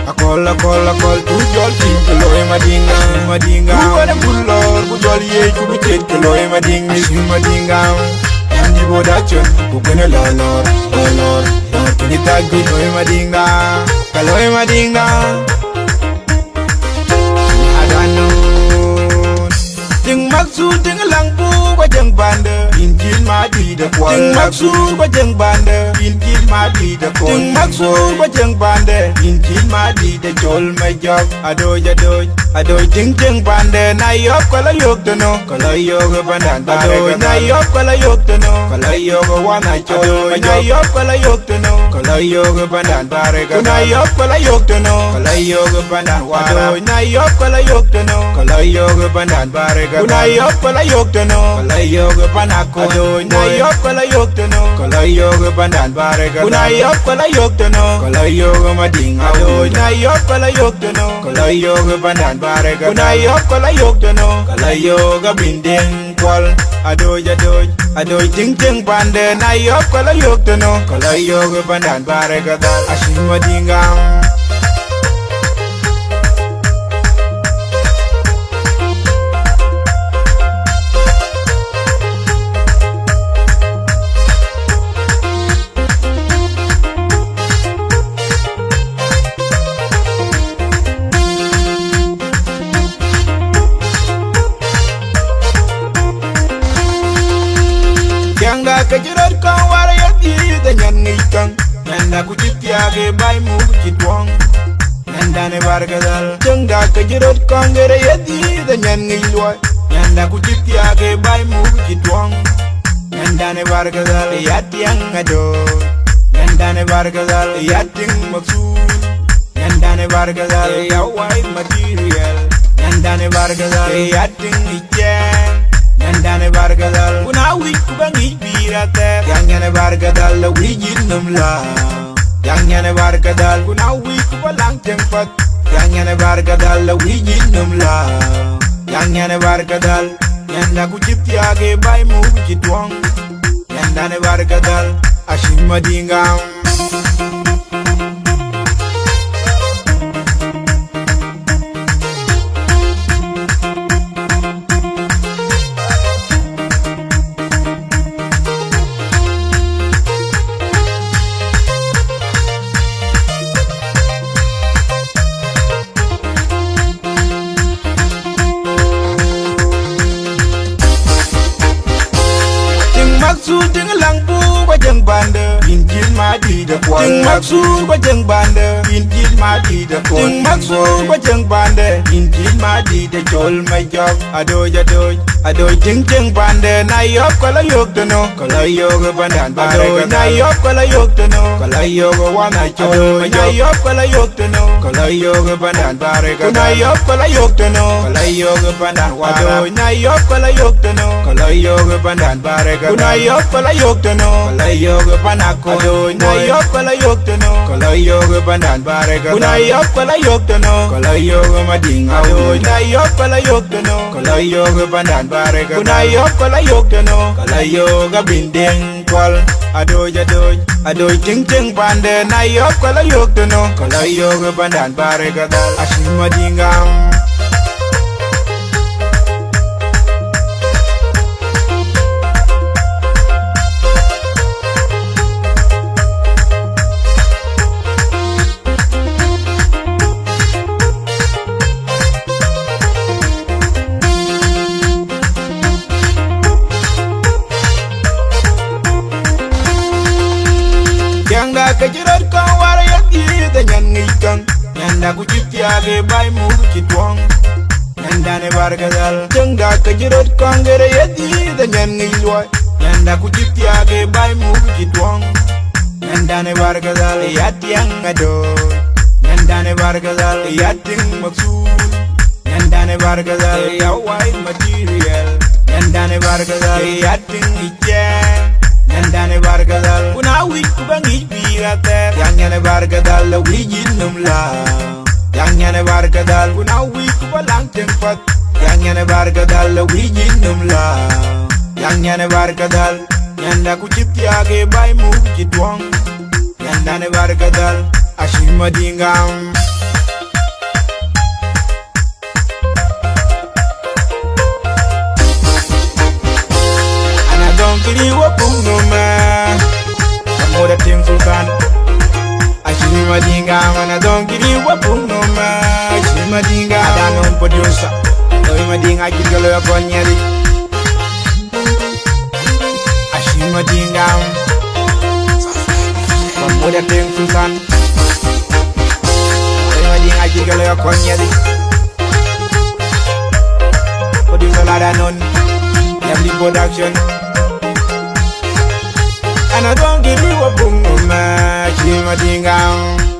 akol tu jol tin ke loy madinga ku wana bulor ku jol ye ku bitet ke loy madinga andi bodachon ku gene lolor ni tagi loy madinga kaloy madinga adano ting maksu ting langpu kwa jeng bande injil madi de kwal ting maksu kwa jeng bande injil madi de kwal ting maksu kwa jeng bande injil madi de jol majok adoy ting jeng bande na yok kala yok teno kala yok bandan adoy na yok kala yok teno kala yok wana chol na yok kala yok teno kala yok bandan bare na yok kala yok teno kala yok bandan wara na yok kala yok teno kala yok bandan bare na yok kala yok teno kala yok banako na yok kala yok teno kala yok bandan bare na yok kala yok teno kala yok madinga na yok kala yok teno kala yok bandan bare na yok kala yok teno kala yok bindeng kwal adoy ting bande na yok kala yok teno kala yok bandan bare gadal ashi madinga kajirot kan wara yati da nyan ngikan nanda ku jitiage bay mu jitwang nanda ne bargadal janga kajirot kan gere yati da nyan ngilwa nanda ku jitiage bay mu jitwang nanda ne bargadal yati angado nanda ne bargadal yati maksul nanda ne bargadal yawai material nanda ne bargadal yati ijen nanda ne bargadal kuna wik kubangi birate yang ne bargadal la wijin numla yang ne bargadal kuna wik kubalang tempat yang ne bargadal la wijin numla yang ne bargadal yanda ku jitiage bay mu jitwang yanda ne bargadal ashim madinga ting langpu kwa jeng bande injil madi de kwal ting maksu kwa jeng bande injil madi de kwal ting maksu kwa jeng bande injil madi de jol majok adoy ting bande na yok kala yok teno kala yok bandan bare na yok kala yok teno kala yok wana chol na yok kala yok teno kala yok bandan bare na yok kala yok teno kala yok bandan wara na yok kala yok teno kala yok bandan bare na yok kala yok teno kala yok banako na yok kala yok teno kala yok bandan bare na yok kala yok teno kala yok madinga na yok kala yok teno kala yok bandan bare na yok kala yok teno kala yok bindeng kwal adoy ting bande na yok kala yok teno kala yok bandan bare gadal ashi madinga kajirot kan wara yati da nyan ngikan nanda ku jitiage bay mu jitwang nanda ne bargadal janga kajirot kan gere yati da nyan ngilwa nanda ku jitiage bay mu jitwang nanda ne bargadal yati angado nanda ne bargadal yati maksul nanda ne bargadal yawai material nanda ne bargadal yati ijen nanda ne bargadal kuna wik kubangi birate yang ne bargadal la wijin numla yang ne bargadal kuna wik kubalang tempat yang ne bargadal la wijin numla yang ne bargadal yanda ku jitiage bay mu jitwang yanda ne bargadal ashim madinga get you a boom no man. Some more things to done. I see my dinga and I don't get you a boom no man. I see my dinga, I don't know producer. No my dinga, I get a little upon yelly. I see my dinga. Some more things to done. No my dinga, I get a little upon yelly. Producer lad and none. Them the production. And I don't give you a boom no man. I see my dinga.